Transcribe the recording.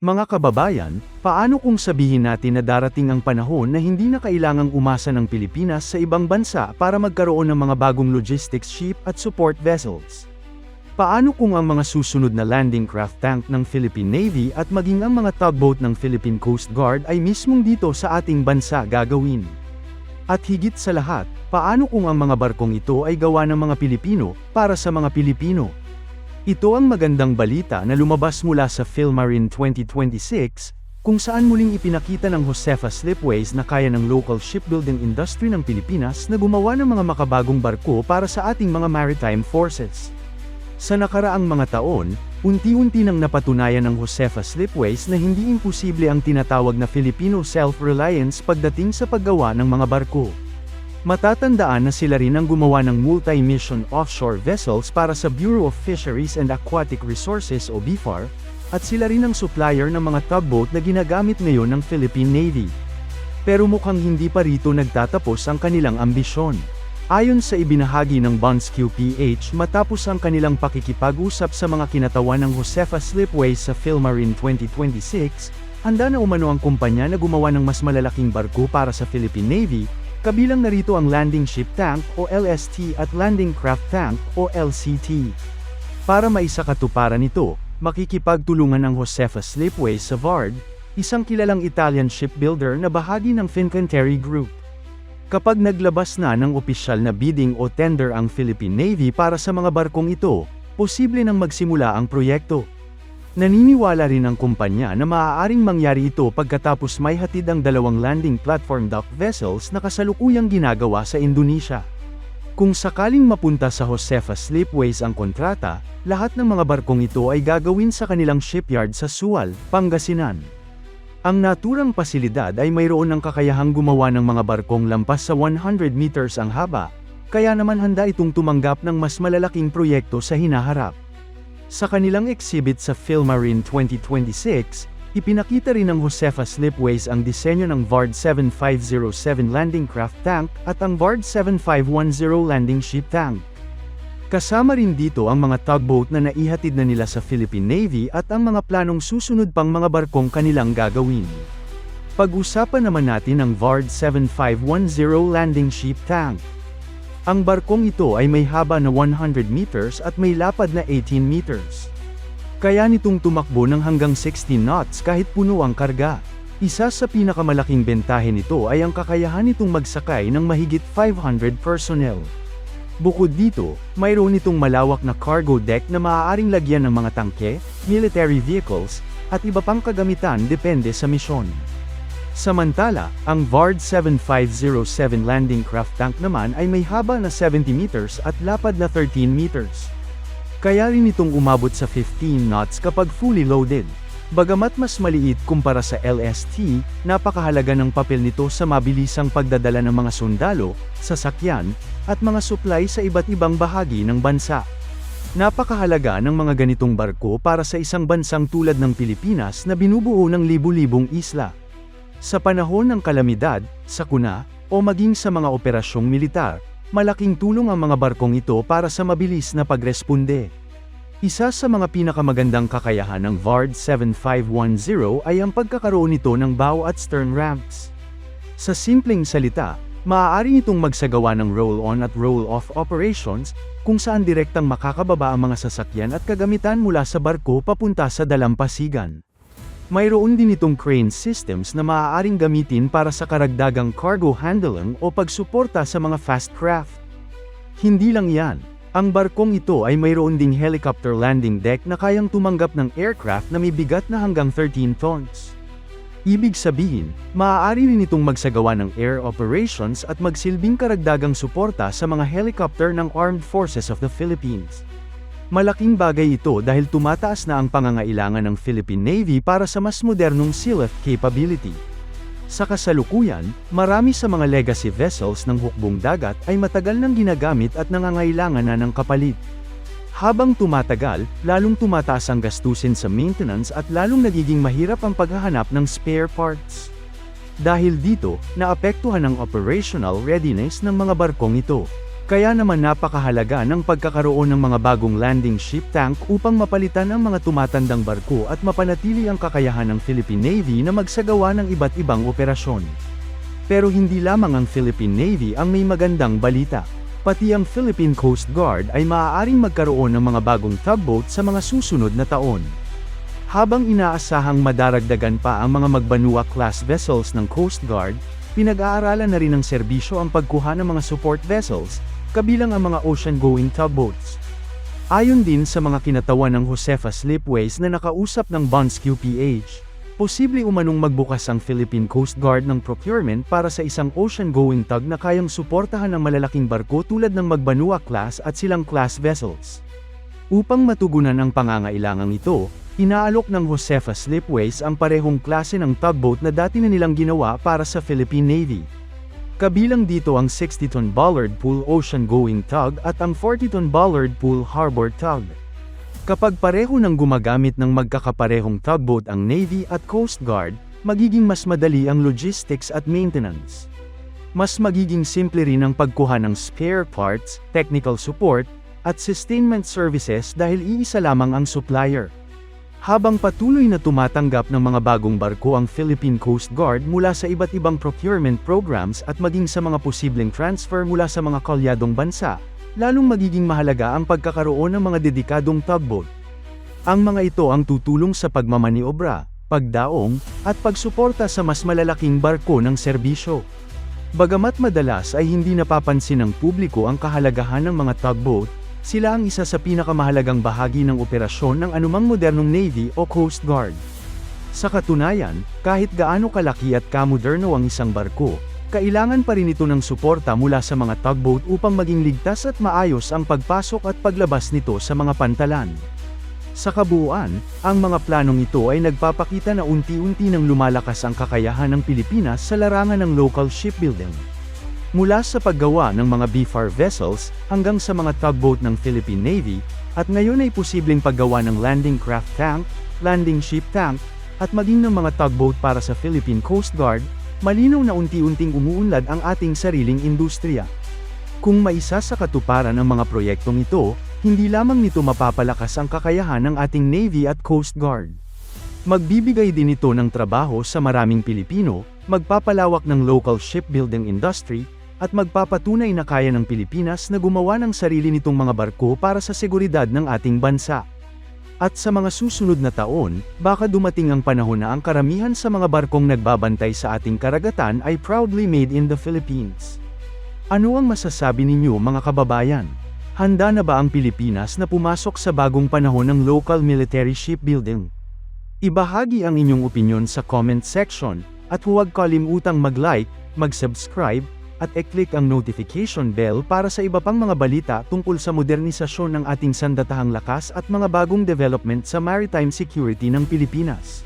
Mga kababayan, paano kung sabihin natin na darating ang panahon na hindi na kailangang umasa ng Pilipinas sa ibang bansa para magkaroon ng mga bagong logistics ship at support vessels? Paano kung ang mga susunod na landing craft tank ng Philippine Navy at maging ang mga tugboat ng Philippine Coast Guard ay mismong dito sa ating bansa gagawin? At higit sa lahat, paano kung ang mga barkong ito ay gawa ng mga Pilipino, para sa mga Pilipino? Ito ang magandang balita na lumabas mula sa Philmarine 2026, kung saan muling ipinakita ng Josefa Slipways na kaya ng local shipbuilding industry ng Pilipinas na gumawa ng mga makabagong barko para sa ating mga maritime forces. Sa nakaraang mga taon, unti-unti nang napatunayan ng Josefa Slipways na hindi imposible ang tinatawag na Filipino self-reliance pagdating sa paggawa ng mga barko. Matatandaan na sila rin ang gumawa ng multi-mission offshore vessels para sa Bureau of Fisheries and Aquatic Resources o BFAR, at sila rin ang supplier ng mga tugboat na ginagamit ngayon ng Philippine Navy. Pero mukhang hindi pa rito nagtatapos ang kanilang ambisyon. Ayon sa ibinahagi ng Bonds QPH matapos ang kanilang pakikipag-usap sa mga kinatawan ng Josefa Slipways sa Philmarine 2026, handa na umano ang kumpanya na gumawa ng mas malalaking barko para sa Philippine Navy, kabilang narito ang Landing Ship Tank o LST at Landing Craft Tank o LCT. Para maisakatuparan ito, makikipagtulungan ang Josefa Slipways sa VARD, isang kilalang Italian shipbuilder na bahagi ng Fincantieri Group. Kapag naglabas na ng opisyal na bidding o tender ang Philippine Navy para sa mga barkong ito, posible nang magsimula ang proyekto. Naniniwala rin ang kumpanya na maaaring mangyari ito pagkatapos may hatid ang dalawang landing platform dock vessels na kasalukuyang ginagawa sa Indonesia. Kung sakaling mapunta sa Josefa Slipways ang kontrata, lahat ng mga barkong ito ay gagawin sa kanilang shipyard sa Sual, Pangasinan. Ang naturang pasilidad ay mayroon ng kakayahang gumawa ng mga barkong lampas sa 100 meters ang haba, kaya naman handa itong tumanggap ng mas malalaking proyekto sa hinaharap. Sa kanilang exhibit sa Philmarine 2026, ipinakita rin ng Josefa Slipways ang disenyo ng VARD 7507 Landing Craft Tank at ang VARD 7510 Landing Ship Tank. Kasama rin dito ang mga tugboat na naihatid na nila sa Philippine Navy at ang mga planong susunod pang mga barkong kanilang gagawin. Pag-usapan naman natin ang VARD 7510 Landing Ship Tank. Ang barkong ito ay may haba na 100 meters at may lapad na 18 meters. Kaya nitong tumakbo ng hanggang 16 knots kahit puno ang karga. Isa sa pinakamalaking bentahe nito ay ang kakayahan nitong magsakay ng mahigit 500 personnel. Bukod dito, mayroon itong malawak na cargo deck na maaaring lagyan ng mga tangke, military vehicles, at iba pang kagamitan depende sa misyon. Samantala, ang VARD 7507 Landing Craft Tank naman ay may haba na 70 meters at lapad na 13 meters. Kaya rin itong umabot sa 15 knots kapag fully loaded. Bagamat mas maliit kumpara sa LST, napakahalaga ng papel nito sa mabilisang pagdadala ng mga sundalo, sasakyan, at mga supply sa iba't ibang bahagi ng bansa. Napakahalaga ng mga ganitong barko para sa isang bansang tulad ng Pilipinas na binubuo ng libu-libong isla. Sa panahon ng kalamidad, sakuna, o maging sa mga operasyong militar, malaking tulong ang mga barkong ito para sa mabilis na pagresponde. Isa sa mga pinakamagandang kakayahan ng VARD 7510 ay ang pagkakaroon nito ng bow at stern ramps. Sa simpleng salita, maaari itong magsagawa ng roll-on at roll-off operations, kung saan direktang makakababa ang mga sasakyan at kagamitan mula sa barko papunta sa dalampasigan. Mayroon din itong crane systems na maaaring gamitin para sa karagdagang cargo handling o pagsuporta sa mga fast craft. Hindi lang yan, ang barkong ito ay mayroon ding helicopter landing deck na kayang tumanggap ng aircraft na may bigat na hanggang 13 tons. Ibig sabihin, maaari rin itong magsagawa ng air operations at magsilbing karagdagang suporta sa mga helicopter ng Armed Forces of the Philippines. Malaking bagay ito dahil tumataas na ang pangangailangan ng Philippine Navy para sa mas modernong sealift capability. Sa kasalukuyan, marami sa mga legacy vessels ng hukbong dagat ay matagal nang ginagamit at nangangailangan na ng kapalit. Habang tumatagal, lalong tumataas ang gastusin sa maintenance at lalong nagiging mahirap ang paghahanap ng spare parts. Dahil dito, naapektuhan ang operational readiness ng mga barkong ito. Kaya naman napakahalaga ng pagkakaroon ng mga bagong landing ship tank upang mapalitan ang mga tumatandang barko at mapanatili ang kakayahan ng Philippine Navy na magsagawa ng iba't ibang operasyon. Pero hindi lamang ang Philippine Navy ang may magandang balita. Pati ang Philippine Coast Guard ay maaaring magkaroon ng mga bagong tugboat sa mga susunod na taon. Habang inaasahang madaragdagan pa ang mga Magbanua-class vessels ng Coast Guard, pinag-aaralan na rin ng serbisyo ang pagkuha ng mga support vessels, kabilang ang mga ocean-going tugboats. Ayon din sa mga kinatawan ng Josefa Slipways na nakausap ng Bonds QPH, posible umanong magbukas ang Philippine Coast Guard ng procurement para sa isang ocean-going tug na kayang suportahan ng malalaking barko tulad ng Magbanua-class at Silang-class vessels. Upang matugunan ang pangangailangang ito, inaalok ng Josefa Slipways ang parehong klase ng tugboat na dati na nilang ginawa para sa Philippine Navy. Kabilang dito ang 60-ton Bollard Pull ocean-going tug at ang 40-ton Bollard Pull harbor tug. Kapag pareho nang gumagamit ng magkakaparehong tugboat ang Navy at Coast Guard, magiging mas madali ang logistics at maintenance. Mas magiging simple rin ang pagkuha ng spare parts, technical support, at sustainment services dahil iisa lamang ang supplier. Habang patuloy na tumatanggap ng mga bagong barko ang Philippine Coast Guard mula sa iba't ibang procurement programs at maging sa mga posibleng transfer mula sa mga kalyadong bansa, lalong magiging mahalaga ang pagkakaroon ng mga dedikadong tugboat. Ang mga ito ang tutulong sa pagmamaniobra, pagdaong, at pagsuporta sa mas malalaking barko ng serbisyo. Bagamat madalas ay hindi napapansin ng publiko ang kahalagahan ng mga tugboat, sila ang isa sa pinakamahalagang bahagi ng operasyon ng anumang modernong Navy o Coast Guard. Sa katunayan, kahit gaano kalaki at kamoderno ang isang barko, kailangan pa rin ito ng suporta mula sa mga tugboat upang maging ligtas at maayos ang pagpasok at paglabas nito sa mga pantalan. Sa kabuuan, ang mga planong ito ay nagpapakita na unti-unti nang lumalakas ang kakayahan ng Pilipinas sa larangan ng local shipbuilding. Mula sa paggawa ng mga BFAR vessels, hanggang sa mga tugboat ng Philippine Navy, at ngayon ay posibleng paggawa ng landing craft tank, landing ship tank, at maging ng mga tugboat para sa Philippine Coast Guard, malinaw na unti-unting umuunlad ang ating sariling industriya. Kung maisa sa katuparan ang mga proyektong ito, hindi lamang nito mapapalakas ang kakayahan ng ating Navy at Coast Guard. Magbibigay din ito ng trabaho sa maraming Pilipino, magpapalawak ng local shipbuilding industry, at magpapatunay na kaya ng Pilipinas na gumawa ng sarili nitong mga barko para sa seguridad ng ating bansa. At sa mga susunod na taon, baka dumating ang panahon na ang karamihan sa mga barkong nagbabantay sa ating karagatan ay proudly made in the Philippines. Ano ang masasabi ninyo mga kababayan? Handa na ba ang Pilipinas na pumasok sa bagong panahon ng local military shipbuilding? Ibahagi ang inyong opinyon sa comment section, at huwag kalimutang mag-like, mag-subscribe, at i-click ang notification bell para sa iba pang mga balita tungkol sa modernisasyon ng ating sandatahang lakas at mga bagong development sa maritime security ng Pilipinas.